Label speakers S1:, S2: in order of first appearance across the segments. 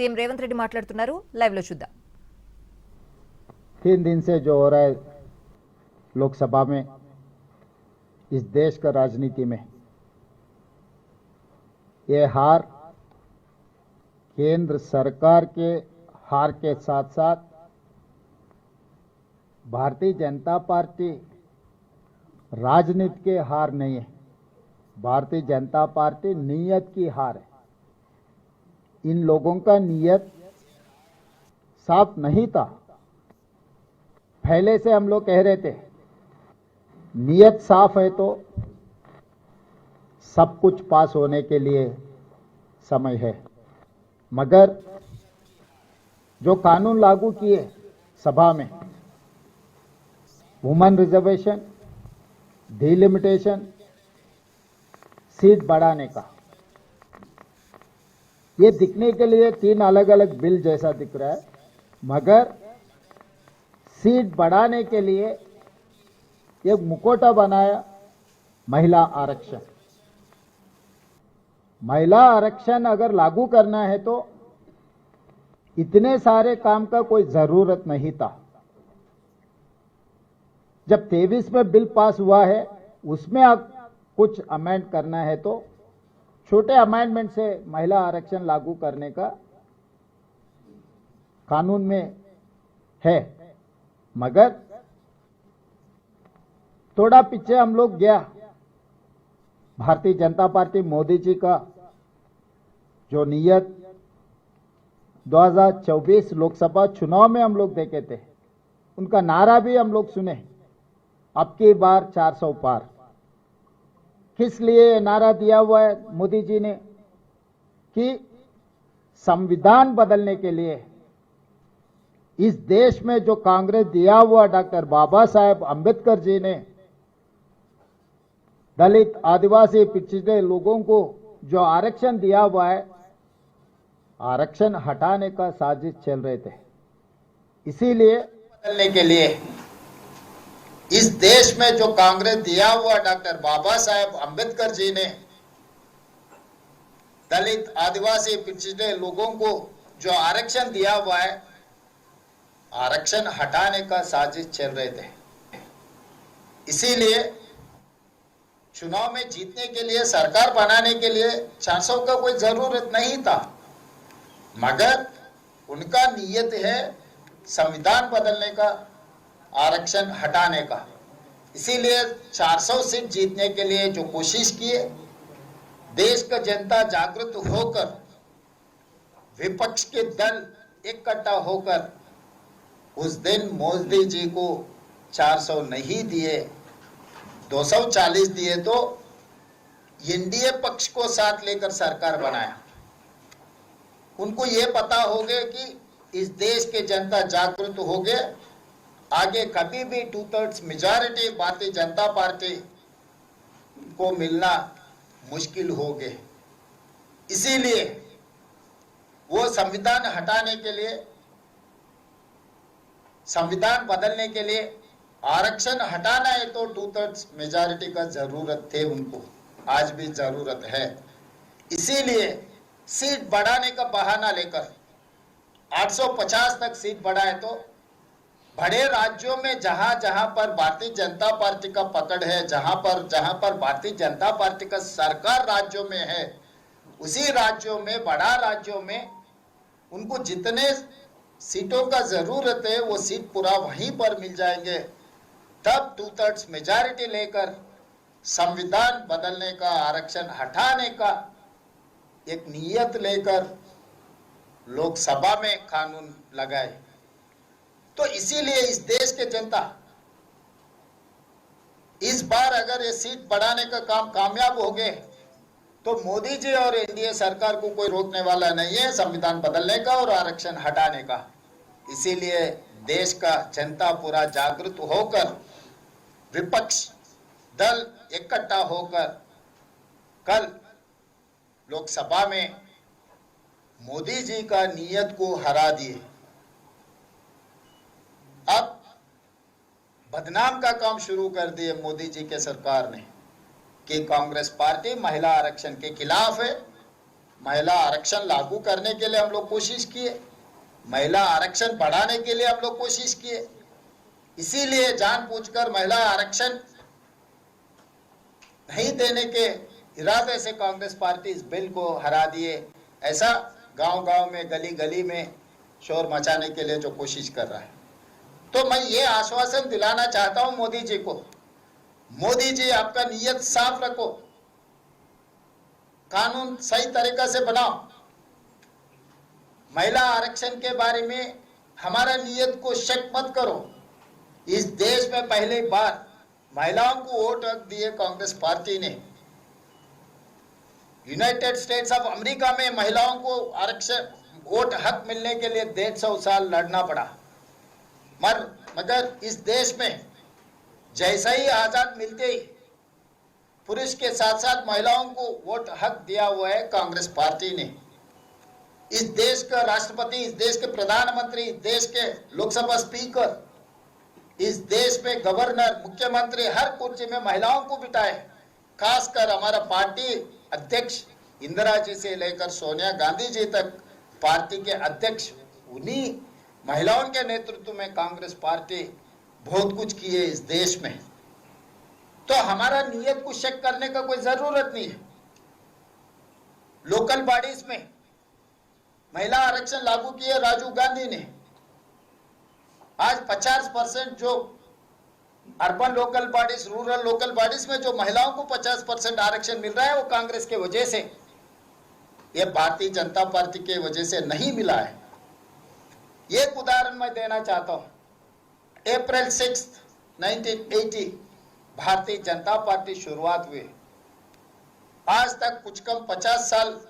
S1: CM Revanth Reddy మాట్లాడుతున్నారు. Live లో చూద్దాం.
S2: 3 दिन से जो हो रहा है लोकसभा में, इस देश का राजनीति में, ये हार केंद्र सरकार के हार के साथ साथ भारतीय जनता पार्टी राजनीति के हार नहीं है, भारतीय जनता पार्टी नीयत की हार है। इन लोगों का नीयत साफ नहीं था। पहले से हम लोग कह रहे थे नीयत साफ है तो सब कुछ पास होने के लिए समय है, मगर जो कानून लागू किए सभा में, वुमेन रिजर्वेशन, डिलिमिटेशन, सीट बढ़ाने का, ये दिखने के लिए 3 अलग अलग बिल जैसा दिख रहा है, मगर सीट बढ़ाने के लिए एक मुखौटा बनाया महिला आरक्षण। महिला आरक्षण अगर लागू करना है तो इतने सारे काम का कोई जरूरत नहीं था। जब 23 में बिल पास हुआ है, उसमें अब कुछ अमेंड करना है तो छोटे अमेंडमेंट से महिला आरक्षण लागू करने का कानून में है, मगर थोड़ा पीछे हम लोग गया। भारतीय जनता पार्टी मोदी जी का जो नियत 2024 लोकसभा चुनाव में हम लोग देखे थे, उनका नारा भी हम लोग सुने, अब की बार 400 पार। किस लिए नारा दिया हुआ है मोदी जी ने? कि संविधान बदलने के लिए इस देश में जो कांग्रेस दिया हुआ डॉक्टर बाबा साहेब अंबेडकर जी ने दलित, आदिवासी, पिछड़े लोगों को जो आरक्षण दिया हुआ है, आरक्षण हटाने का साजिश चल रहे थे। इसीलिए बदलने के लिए इस देश में जो कांग्रेस दिया हुआ डॉक्टर बाबा साहेब अंबेडकर जी ने दलित, आदिवासी, पिछड़े लोगों को जो आरक्षण दिया हुआ है, आरक्षण हटाने का साजिश चल रहे थे। इसीलिए चुनाव में जीतने के लिए, सरकार बनाने के लिए 400 का कोई जरूरत नहीं था, मगर उनका नियत है संविधान बदलने का, आरक्षण हटाने का। इसीलिए 400 सीट जीतने के लिए जो कोशिश किए, देश का जनता जागृत होकर, विपक्ष के दल इकट्ठा होकर उस दिन मोदी जी को 400 नहीं दिए, 240 दिए, तो एनडीए पक्ष को साथ लेकर सरकार बनाया। उनको ये पता हो गया कि इस देश के जनता जागृत हो गए, आगे कभी भी 2/3 मेजॉरिटी भारतीय जनता पार्टी को मिलना मुश्किल हो गए। इसीलिए वो संविधान हटाने के लिए, संविधान बदलने के लिए, आरक्षण हटाना है तो 2/3 मेजॉरिटी का जरूरत थे उनको, आज भी जरूरत है। इसीलिए सीट बढ़ाने का बहाना लेकर 850 तक सीट बढ़ाए तो बड़े राज्यों में जहां जहां पर भारतीय जनता पार्टी का पकड़ है, जहां पर भारतीय जनता पार्टी का सरकार राज्यों में है, उसी राज्यों में, बड़ा राज्यों में उनको जितने सीटों का जरूरत है वो सीट पूरा वहीं पर मिल जाएंगे। तब 2/3 मेजॉरिटी लेकर संविधान बदलने का, आरक्षण हटाने का एक नियत लेकर लोकसभा में कानून लगाए। तो इसीलिए इस देश के जनता इस बार अगर ये सीट बढ़ाने का काम कामयाब हो गए तो मोदी जी और एनडीए सरकार को कोई रोकने वाला नहीं है संविधान बदलने का और आरक्षण हटाने का। इसीलिए देश का जनता पूरा जागृत होकर, विपक्ष दल इकट्ठा होकर कल लोकसभा में मोदी जी का नियत को हरा दिए। अब बदनाम का काम शुरू कर दिए मोदी जी के सरकार ने कि कांग्रेस पार्टी महिला आरक्षण के खिलाफ है, महिला आरक्षण लागू करने के लिए हम लोग कोशिश किए, महिला आरक्षण बढ़ाने के लिए हम लोग कोशिश किए। इसीलिए जानबूझकर महिला आरक्षण नहीं देने के इरादे से कांग्रेस पार्टी इस बिल को हरा दिए, ऐसा गांव-गांव में, गली-गली में शोर मचाने के लिए जो कोशिश कर रहा है। तो मैं ये आश्वासन दिलाना चाहता हूं मोदी जी को, मोदी जी आपका नीयत साफ रखो, कानून सही तरीका से बनाओ। महिला आरक्षण के बारे में हमारा नीयत को शक मत करो। इस देश में पहली बार महिलाओं को वोट हक दिए कांग्रेस पार्टी ने। यूनाइटेड स्टेट्स ऑफ अमेरिका में महिलाओं को आरक्षण वोट हक मिलने के लिए 150 साल लड़ना पड़ा, मगर इस देश में जैसा ही आजाद मिलते ही पुरुष के साथ साथ महिलाओं को वोट हक दिया हुआ है कांग्रेस पार्टी ने। इस देश का राष्ट्रपति, इस देश के प्रधानमंत्री, इस देश के लोकसभा स्पीकर, इस देश में गवर्नर, मुख्यमंत्री, हर कुर्सी में महिलाओं को बिठाए। खासकर हमारा पार्टी अध्यक्ष इंदिरा जी से लेकर सोनिया गांधी जी तक पार्टी के अध्यक्ष, उन्हीं महिलाओं के नेतृत्व में कांग्रेस पार्टी बहुत कुछ की है इस देश में। तो हमारा नियत को शक करने का कोई जरूरत नहीं है। लोकल बॉडीज में महिला आरक्षण लागू किए राजीव गांधी ने। आज 50% जो urban local bodies, rural local bodies में जो महिलाओं को 50% आरक्षण मिल रहा है, वो कांग्रेस के वजह से, ये भारतीय जनता पार्टी के वजह से नहीं मिला है। एक उदाहरण मैं देना चाहता हूं। अप्रैल 6, 1980 भारतीय जनता पार्टी शुरुआत हुई। आज तक कुछ कम 50 साल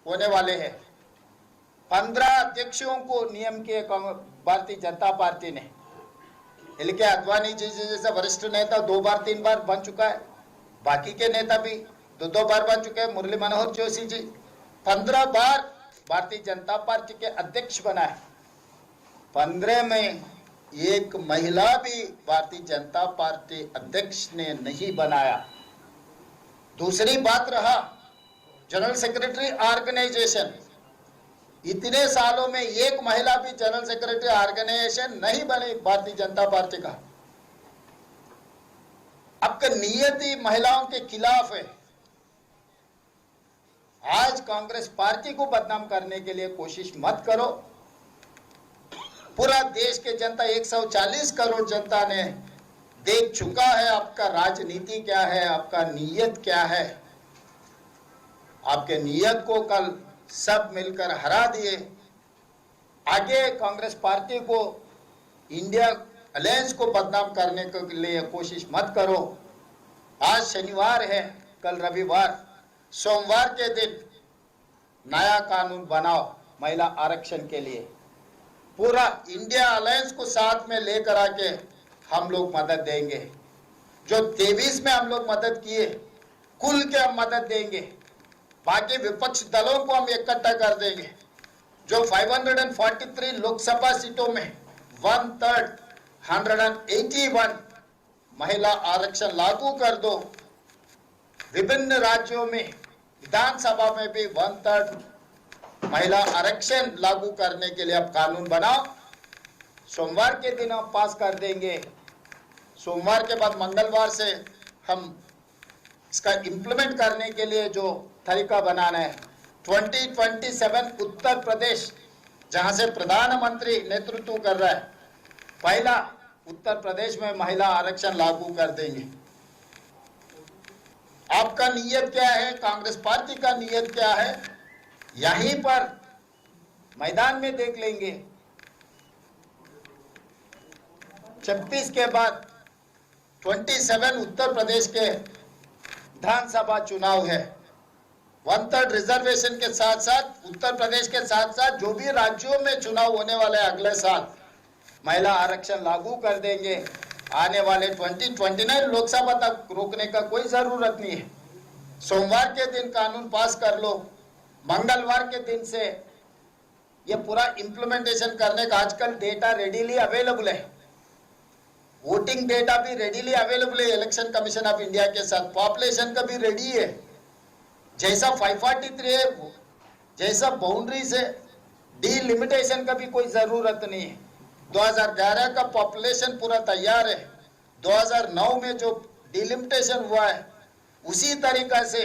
S2: होने वाले हैं। 15 अध्यक्षों को नियम किए भारतीय जनता पार्टी ने। एल.के. आडवाणी जी जैसे वरिष्ठ नेता 2 बार 3 बार बन चुका है, बाकी के नेता भी 2 बार बन चुके हैं। मुरली मनोहर जोशी जी 15 बार भारतीय जनता पार्टी के अध्यक्ष बनाए। 15 में एक महिला भी भारतीय जनता पार्टी अध्यक्ष ने नहीं बनाया। दूसरी बात रहा जनरल सेक्रेटरी ऑर्गेनाइजेशन। इतने सालों में एक महिला भी जनरल सेक्रेटरी ऑर्गेनाइजेशन नहीं बनी भारतीय जनता पार्टी का। आपका नियत ही महिलाओं के खिलाफ है। आज कांग्रेस पार्टी को बदनाम करने के लिए कोशिश मत करो। पूरा देश के जनता, 140 करोड़ जनता ने देख चुका है आपका राजनीति क्या है, आपका नियत क्या है। आपके नियत को कल सब मिलकर हरा दिए। आगे कांग्रेस पार्टी को, इंडिया अलायंस को बदनाम करने के लिए कोशिश मत करो। आज शनिवार है, कल रविवार, सोमवार के दिन नया कानून बनाओ महिला आरक्षण के लिए। पूरा इंडिया अलायंस को साथ में लेकर आके हम लोग मदद देंगे। जो 23 में हम लोग मदद किए, कुल के हम मदद देंगे। बाकी विपक्ष दलों को हम इकट्ठा कर देंगे। जो 543 लोकसभा सीटों में 1/3 181 महिला आरक्षण लागू कर दो। विभिन्न राज्यों में विधानसभा में भी 1/3 महिला आरक्षण लागू करने के लिए अब कानून बनाओ। सोमवार के दिन हम पास कर देंगे। सोमवार के बाद मंगलवार से हम इसका इम्प्लीमेंट करने के लिए जो तरीका बनाना है। 2027 उत्तर प्रदेश, जहां से प्रधानमंत्री नेतृत्व कर रहा है, पहला उत्तर प्रदेश में महिला आरक्षण लागू कर देंगे। आपका नियत क्या है, कांग्रेस पार्टी का नियत क्या है, यहीं पर मैदान में देख लेंगे। 26 के बाद 27 उत्तर प्रदेश के विधानसभा चुनाव है। 1/3 रिजर्वेशन के साथ साथ उत्तर प्रदेश के साथ साथ जो भी राज्यों में चुनाव होने वाले अगले साल महिला आरक्षण लागू कर देंगे। आने वाले 2029 लोकसभा तक रोकने का कोई जरूरत नहीं है। सोमवार के दिन कानून पास कर लो, मंगलवार के दिन से ये पूरा इम्प्लीमेंटेशन करने का आजकल डेटा रेडीली अवेलेबल है। वोटिंग डेटा भी रेडीली अवेलेबल है इलेक्शन कमीशन ऑफ इंडिया के साथ। पॉपुलेशन का भी रेडी है। जैसा 543 है जैसा बाउंड्री से डिलिमिटेशन का भी कोई जरूरत नहीं है। 2011 का पॉपुलेशन पूरा तैयार है। 2009 में जो डिलिमिटेशन हुआ है उसी तरीका से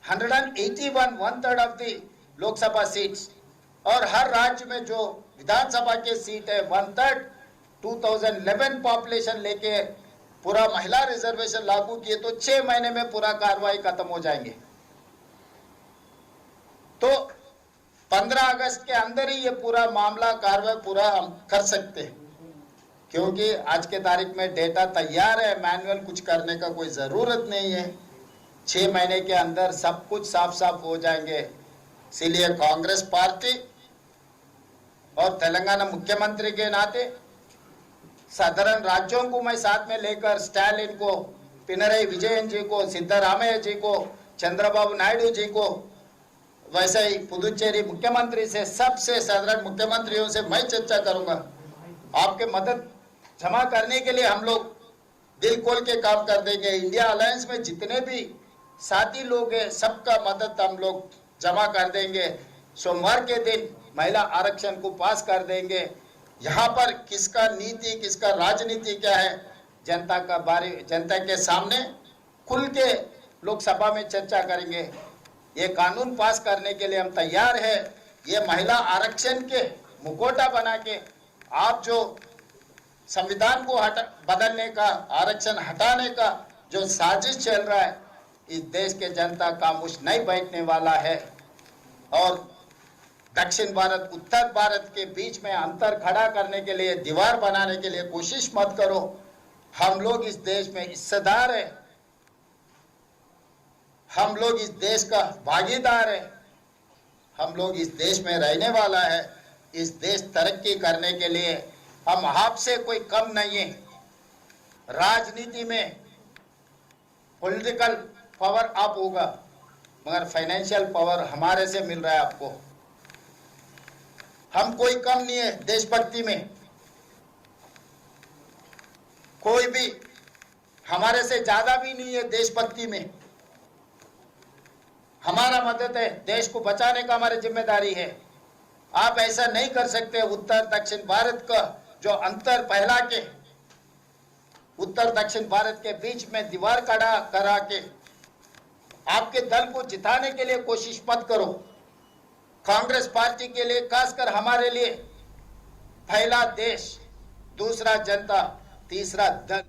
S2: 181 1/3 ऑफ दी लोकसभा सीट्स और हर राज्य में जो विधानसभा के सीट है 1/3 2011 पॉपुलेशन लेके पूरा महिला रिजर्वेशन लागू किए तो 6 महीने में पूरा कार्रवाई खत्म हो जाएंगे। तो 15 अगस्त के अंदर ही ये पूरा मामला कार्रवाई पूरा हम कर सकते हैं, क्योंकि आज के तारीख में डेटा तैयार है, मैनुअल कुछ करने का कोई ज़रूरत नहीं है। 6 महीने के अंदर सब कुछ साफ साफ हो जाएंगे। इसीलिए कांग्रेस पार्टी और तेलंगाना मुख्यमंत्री के नाते साधारण राज्यों को मैं साथ में लेकर स्टालिन को, पिनरई विजयन जी को, सिद्धरामैया जी को, चंद्रबाबू नायडू जी को, वैसे ही पुदुचेरी मुख्यमंत्री से, सबसे साधारण मुख्यमंत्रियों से मैं चर्चा करूंगा। आपके मदद जमा करने के लिए हम लोग दिल खोल के काम कर देंगे। इंडिया अलायंस में जितने भी साथी लोग हैं सबका मदद हम लोग जमा कर देंगे। सोमवार के दिन महिला आरक्षण को पास कर देंगे। यहाँ पर किसका नीति, किसका राजनीति क्या है, जनता के सामने खुल के लोकसभा में चर्चा करेंगे। ये कानून पास करने के लिए हम तैयार है। ये महिला आरक्षण के मुखौटा बना के आप जो संविधान को बदलने का, आरक्षण हटाने का जो साजिश चल रहा है, इस देश के जनता खामोश नहीं बैठने वाला है। और दक्षिण भारत उत्तर भारत के बीच में अंतर खड़ा करने के लिए, दीवार बनाने के लिए कोशिश मत करो। हम लोग इस देश में हिस्सेदार है, हम लोग इस देश का भागीदार है, हम लोग इस देश में रहने वाला है। इस देश तरक्की करने के लिए हम आपसे कोई कम नहीं है। राजनीति में पॉलिटिकल पावर आप होगा, मगर फाइनेंशियल पावर हमारे से मिल रहा है आपको। हम कोई कम नहीं है देशभक्ति में, कोई भी हमारे से ज्यादा भी नहीं है देशभक्ति में। हमारा मदद है, देश को बचाने का हमारी जिम्मेदारी है। आप ऐसा नहीं कर सकते। उत्तर दक्षिण भारत का जो अंतर फैला के, उत्तर दक्षिण भारत के बीच में दीवार खड़ा करा के आपके दल को जिताने के लिए कोशिश मत करो। कांग्रेस पार्टी के लिए, खासकर हमारे लिए, पहला देश, दूसरा जनता, तीसरा दल।